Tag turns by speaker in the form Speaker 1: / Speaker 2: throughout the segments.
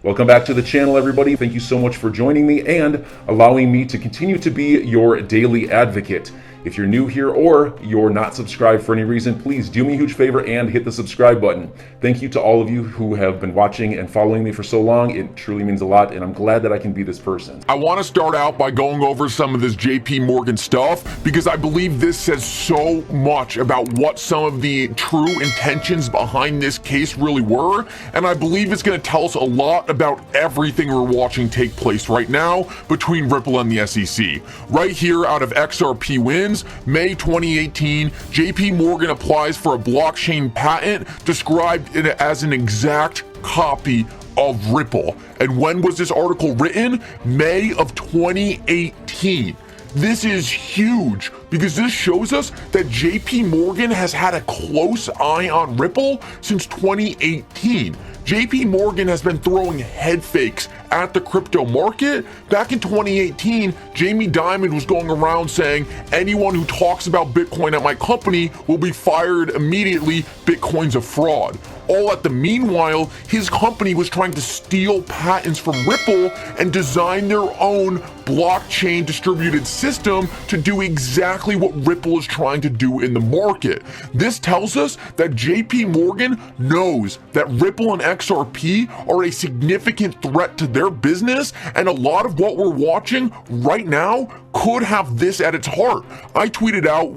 Speaker 1: Welcome back to the channel, everybody. Thank you so much for joining me and allowing me to continue to be your daily advocate. If you're new here or you're not subscribed for any reason, please do me a huge favor and hit the subscribe button. Thank you to all of you who have been watching and following me for so long. It truly means a lot, and I'm glad that I can be this person.
Speaker 2: I want to start out by going over some of this JP Morgan stuff because I believe this says so much about what some of the true intentions behind this case really were, and I believe it's going to tell us a lot about everything we're watching take place right now between Ripple and the SEC. Right here out of XRP Wins, May 2018, JP Morgan applies for a blockchain patent described as an exact copy of Ripple. And when was this article written? May of 2018. This is huge because this shows us that JP Morgan has had a close eye on Ripple since 2018. JP Morgan has been throwing head fakes at the crypto market. Back in 2018, Jamie Dimon was going around saying, anyone who talks about Bitcoin at my company will be fired immediately. Bitcoin's a fraud. All at the meanwhile, his company was trying to steal patents from Ripple and design their own blockchain distributed system to do exactly what Ripple is trying to do in the market. This tells us that JP Morgan knows that Ripple and XRP are a significant threat to their business, and a lot of what we're watching right now could have this at its heart. I tweeted out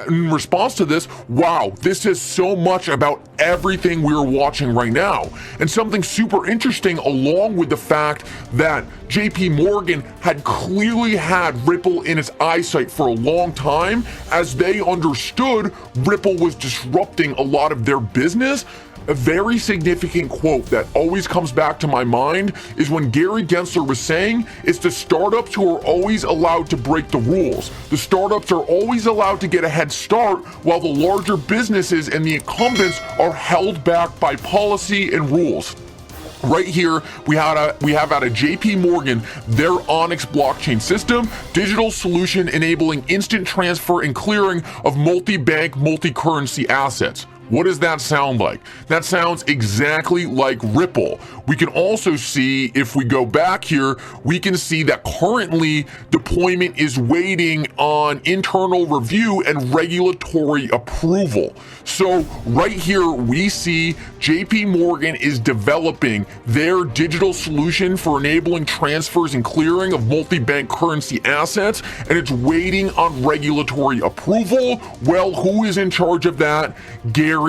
Speaker 2: in response to this, wow, this says so much about everything we're watching right now. And something super interesting, along with the fact that JP Morgan had clearly had Ripple in its eyesight for a long time, as they understood Ripple was disrupting a lot of their business. A very significant quote that always comes back to my mind is when Gary Gensler was saying, it's the startups who are always allowed to break the rules. The startups are always allowed to get a head start, while the larger businesses and the incumbents are held back by policy and rules. Right here, we have out of JP Morgan their Onyx blockchain system, digital solution enabling instant transfer and clearing of multi-bank, multi-currency assets. What does that sound like? That sounds exactly like Ripple. We can also see, if we go back here, we can see that currently deployment is waiting on internal review and regulatory approval. So right here, we see JP Morgan is developing their digital solution for enabling transfers and clearing of multi-bank currency assets, and it's waiting on regulatory approval. Well, who is in charge of that? Gary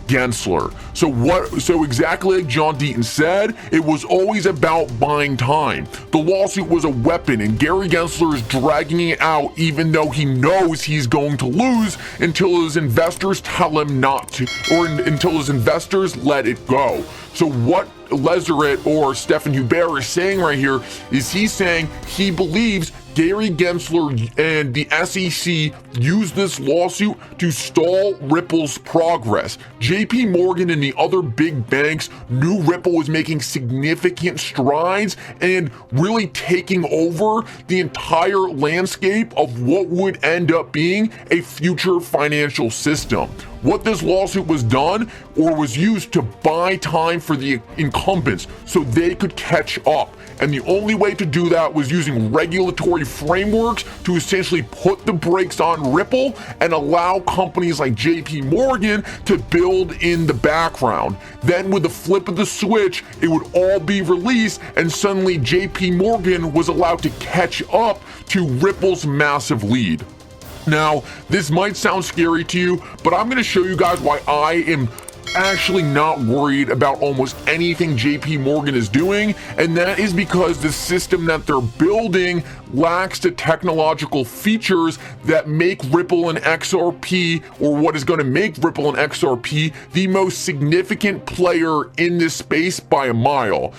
Speaker 2: Gensler. So exactly like John Deaton said, it was always about buying time. The lawsuit was a weapon, and Gary Gensler is dragging it out even though he knows he's going to lose until his investors tell him not to, or until his investors let it go. So what Lazarette or Stephen Hubert is saying right here is he's saying he believes Gary Gensler and the SEC used this lawsuit to stall Ripple's progress. JP Morgan and the other big banks knew Ripple was making significant strides and really taking over the entire landscape of what would end up being a future financial system. What this lawsuit was done or was used to buy time for the incumbents so they could catch up. And the only way to do that was using regulatory frameworks to essentially put the brakes on Ripple and allow companies like JP Morgan to build in the background. Then with the flip of the switch, it would all be released, and suddenly JP Morgan was allowed to catch up to Ripple's massive lead. Now, this might sound scary to you, but I'm going to show you guys why I am actually not worried about almost anything JP Morgan is doing, and that is because the system that they're building lacks the technological features that make Ripple and XRP, or what is going to make Ripple and XRP the most significant player in this space by a mile.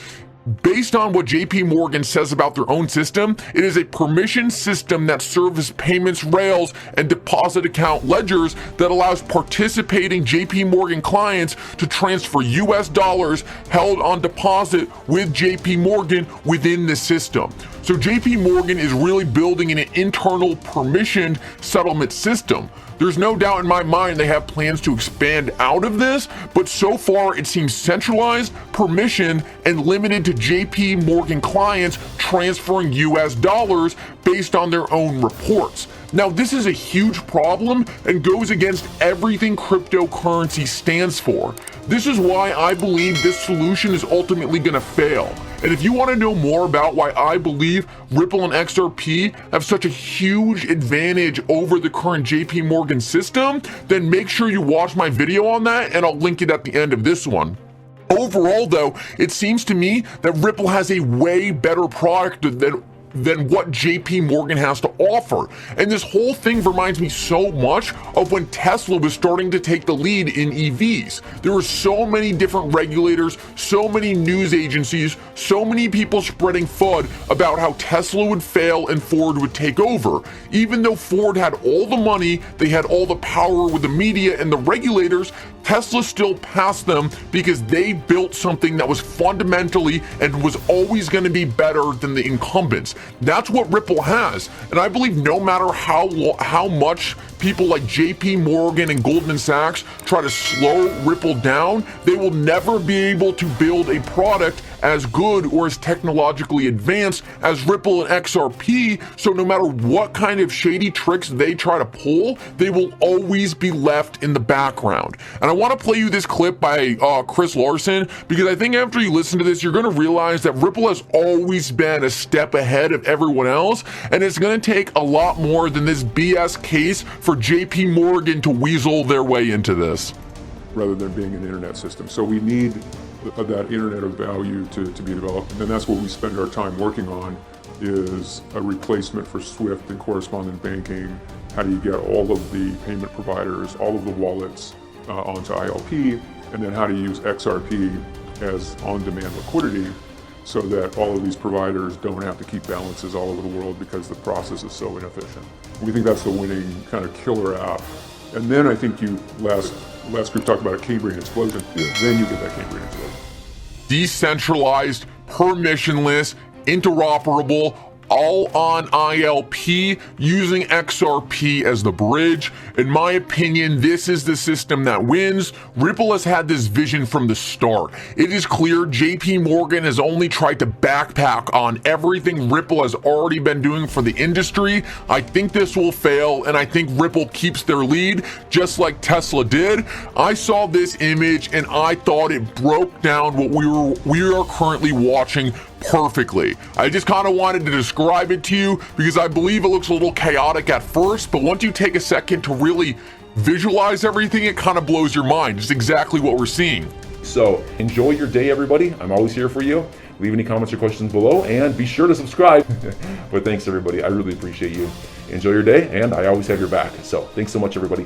Speaker 2: Based on what JP Morgan says about their own system, it is a permission system that serves as payments rails and deposit account ledgers that allows participating JP Morgan clients to transfer US dollars held on deposit with JP Morgan within the system. So JP Morgan is really building an internal permissioned settlement system. There's no doubt in my mind they have plans to expand out of this, but so far it seems centralized, permissioned, and limited to JP Morgan clients transferring US dollars based on their own reports. Now, this is a huge problem and goes against everything cryptocurrency stands for. This is why I believe this solution is ultimately going to fail. And if you want to know more about why I believe Ripple and XRP have such a huge advantage over the current JP Morgan system, then make sure you watch my video on that, and I'll link it at the end of this one. Overall, though, it seems to me that Ripple has a way better product than what JP Morgan has to offer. And this whole thing reminds me so much of when Tesla was starting to take the lead in EVs. There were so many different regulators, so many news agencies, so many people spreading FUD about how Tesla would fail and Ford would take over. Even though Ford had all the money, they had all the power with the media and the regulators, Tesla still passed them because they built something that was fundamentally and was always going to be better than the incumbents. That's what Ripple has. And I believe no matter how much people like JP Morgan and Goldman Sachs try to slow Ripple down, they will never be able to build a product as good or as technologically advanced as Ripple and XRP. So no matter what kind of shady tricks they try to pull, they will always be left in the background. And I want to play you this clip by Chris Larson, because I think after you listen to this, you're going to realize that Ripple has always been a step ahead of everyone else, and it's going to take a lot more than this BS case for JP Morgan to weasel their way into this.
Speaker 3: Rather than being an internet system. So we need that internet of value to be developed. And that's what we spend our time working on, is a replacement for SWIFT and correspondent banking. How do you get all of the payment providers, all of the wallets onto ILP, and then how to use XRP as on-demand liquidity so that all of these providers don't have to keep balances all over the world because the process is so inefficient. We think that's the winning kind of killer app. And then I think last group talked about a Cambrian explosion. Then you get that Cambrian explosion.
Speaker 2: Decentralized, permissionless, interoperable, all on ILP using XRP as the bridge. In my opinion, this is the system that wins. Ripple has had this vision from the start. It is clear JP Morgan has only tried to backpack on everything Ripple has already been doing for the industry. I think this will fail, and I think Ripple keeps their lead just like Tesla did. I saw this image and I thought it broke down what we are currently watching perfectly. I just kind of wanted to describe it to you because I believe it looks a little chaotic at first, but once you take a second to really visualize everything, it kind of blows your mind. It's exactly what we're seeing.
Speaker 1: So enjoy your day, everybody. I'm always here for you. Leave any comments or questions below, and be sure to subscribe. But thanks, everybody. I really appreciate you. Enjoy your day, and I always have your back. So thanks so much, everybody.